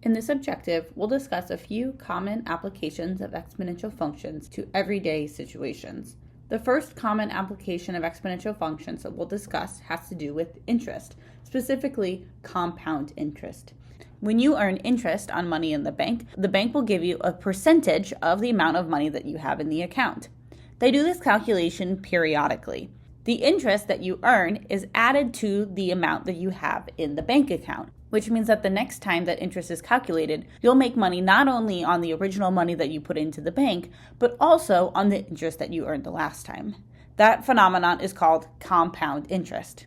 In this objective, we'll discuss a few common applications of exponential functions to everyday situations. The first common application of exponential functions that we'll discuss has to do with interest, specifically compound interest. When you earn interest on money in the bank will give you a percentage of the amount of money that you have in the account. They do this calculation periodically. The interest that you earn is added to the amount that you have in the bank account, which means that the next time that interest is calculated, you'll make money not only on the original money that you put into the bank, but also on the interest that you earned the last time. That phenomenon is called compound interest.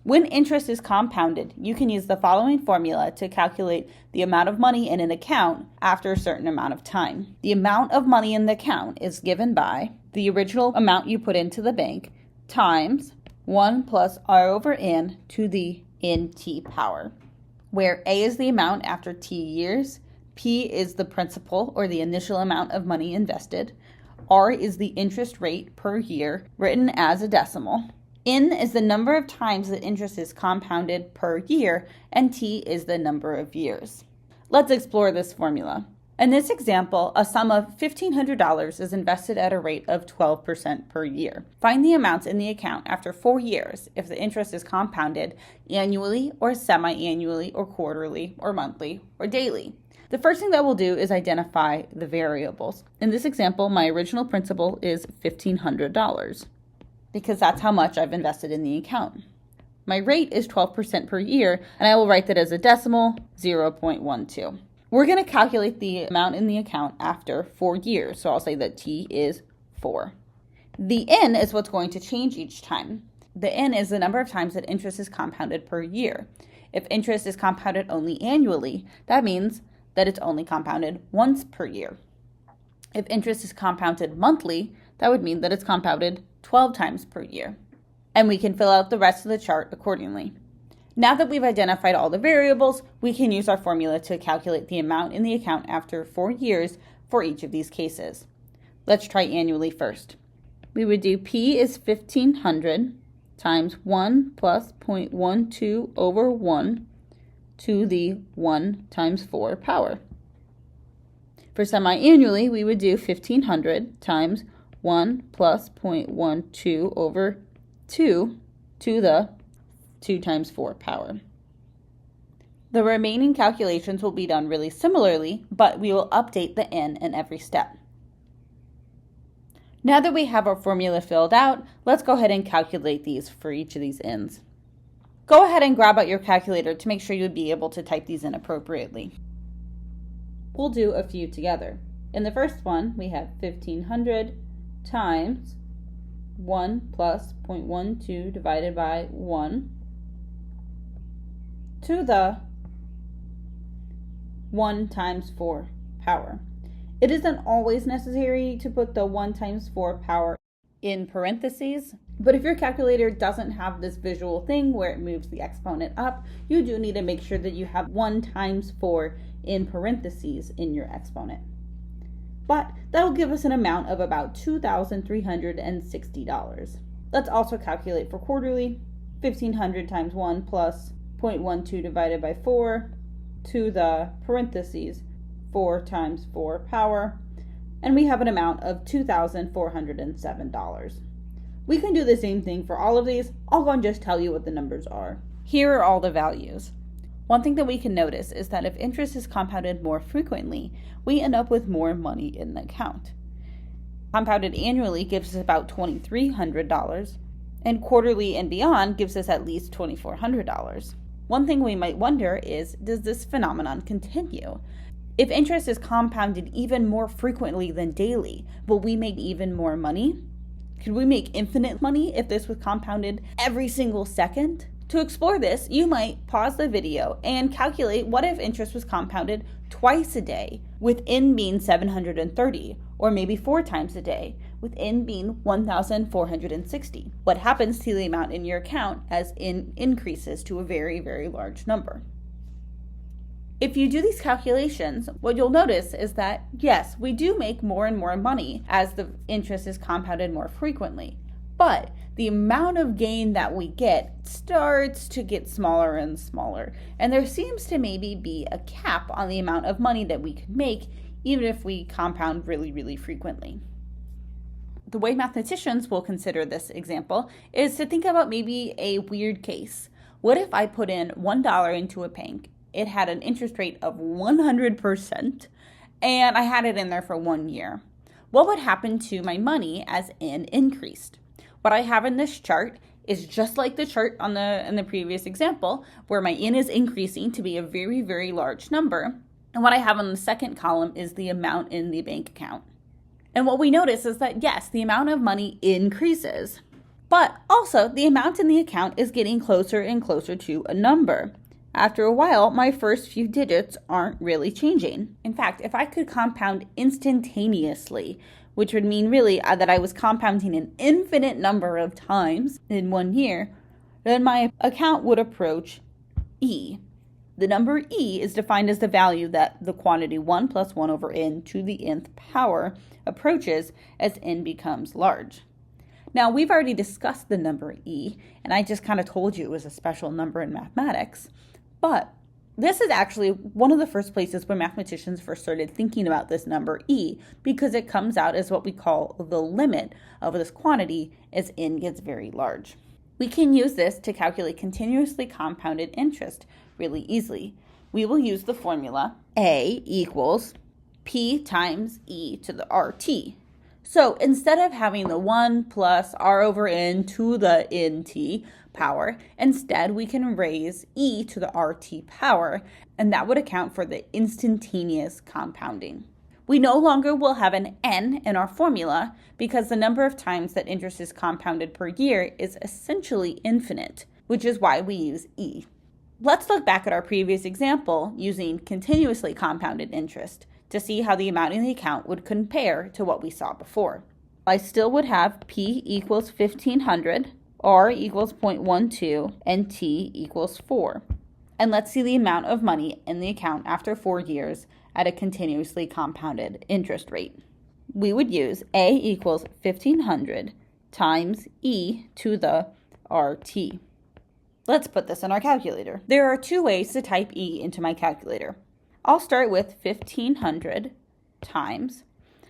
When interest is compounded, you can use the following formula to calculate the amount of money in an account after a certain amount of time. The amount of money in the account is given by the original amount you put into the bank times 1 plus r over n to the nt power, where a is the amount after t years, p is the principal or the initial amount of money invested, r is the interest rate per year written as a decimal, n is the number of times that interest is compounded per year, and t is the number of years. Let's explore this formula. In this example, a sum of $1,500 is invested at a rate of 12% per year. Find the amounts in the account after 4 years if the interest is compounded annually or semi-annually or quarterly or monthly or daily. The first thing that we'll do is identify the variables. In this example, my original principal is $1,500 because that's how much I've invested in the account. My rate is 12% per year, and I will write that as a decimal, 0.12. We're going to calculate the amount in the account after 4 years, so I'll say that t is 4. The n is what's going to change each time. The n is the number of times that interest is compounded per year. If interest is compounded only annually, that means that it's only compounded once per year. If interest is compounded monthly, that would mean that it's compounded 12 times per year. And we can fill out the rest of the chart accordingly. Now that we've identified all the variables, we can use our formula to calculate the amount in the account after 4 years for each of these cases. Let's try annually first. We would do P is 1,500 times 1 plus 0.12 over 1 to the 1 times 4 power. For semi-annually, we would do 1,500 times 1 plus 0.12 over 2 to the 2 times 4 power. The remaining calculations will be done really similarly, but we will update the n in every step. Now that we have our formula filled out, let's go ahead and calculate these for each of these n's. Go ahead and grab out your calculator to make sure you'll be able to type these in appropriately. We'll do a few together. In the first one, we have 1,500 times 1 plus 0.12 divided by 1 to the 1 times 4 power. It isn't always necessary to put the 1 times 4 power in parentheses, but if your calculator doesn't have this visual thing where it moves the exponent up, you do need to make sure that you have 1 times 4 in parentheses in your exponent. But that'll give us an amount of about $2,360. Let's also calculate for quarterly. 1,500 times 1 plus 0.12 divided by 4 to the parentheses 4 times 4 power, and we have an amount of $2,407. We can do the same thing for all of these. I'll go and just tell you what the numbers are. Here are all the values. One thing that we can notice is that if interest is compounded more frequently, we end up with more money in the account. Compounded annually gives us about $2,300, and quarterly and beyond gives us at least $2,400. One thing we might wonder is, does this phenomenon continue? If interest is compounded even more frequently than daily, will we make even more money? Could we make infinite money if this was compounded every single second? To explore this, you might pause the video and calculate what if interest was compounded twice a day, with n being 730, or maybe 4 times a day, with n being 1,460. What happens to the amount in your account as n increases to a very, very large number? If you do these calculations, what you'll notice is that, yes, we do make more and more money as the interest is compounded more frequently, but the amount of gain that we get starts to get smaller and smaller. And there seems to maybe be a cap on the amount of money that we could make, even if we compound really, really frequently. The way mathematicians will consider this example is to think about maybe a weird case. What if I put in $1 into a bank? It had an interest rate of 100%, and I had it in there for 1 year. What would happen to my money as N increased? What I have in this chart is just like the chart in the previous example, where my N is increasing to be a very, very large number. And what I have in the second column is the amount in the bank account. And what we notice is that, yes, the amount of money increases, but also the amount in the account is getting closer and closer to a number. After a while, my first few digits aren't really changing. In fact, if I could compound instantaneously, which would mean really that I was compounding an infinite number of times in 1 year, then my account would approach E. The number E is defined as the value that the quantity 1 plus 1 over n to the nth power approaches as n becomes large. Now, we've already discussed the number E, and I just kind of told you it was a special number in mathematics, but this is actually one of the first places where mathematicians first started thinking about this number E, because it comes out as what we call the limit of this quantity as n gets very large. We can use this to calculate continuously compounded interest really easily. We will use the formula A equals P times E to the RT. So instead of having the 1 plus R over N to the NT power, instead we can raise E to the RT power, and that would account for the instantaneous compounding. We no longer will have an N in our formula because the number of times that interest is compounded per year is essentially infinite, which is why we use E. Let's look back at our previous example using continuously compounded interest to see how the amount in the account would compare to what we saw before. I still would have P equals 1500, R equals 0.12, and T equals 4. And let's see the amount of money in the account after 4 years at a continuously compounded interest rate. We would use A equals 1500 times E to the RT. Let's put this in our calculator. There are 2 ways to type E into my calculator. I'll start with 1500 times.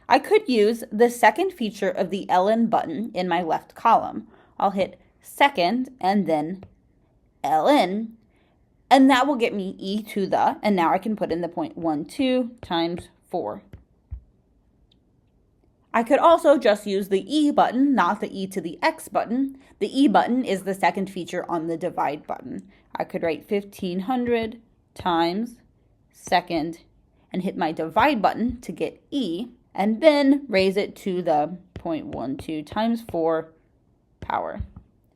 I could use the second feature of the ln button in my left column. I'll hit second and then ln, and that will get me E to the, and now I can put in the 0.12 times 4. I could also just use the E button, not the E to the X button. The E button is the second feature on the divide button. I could write 1500 times second and hit my divide button to get E, and then raise it to the 0.12 times 4 power.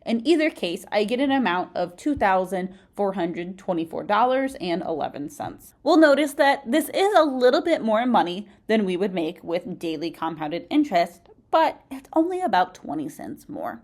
In either case, I get an amount of $2,424.11. We'll notice that this is a little bit more money than we would make with daily compounded interest, but it's only about 20 cents more.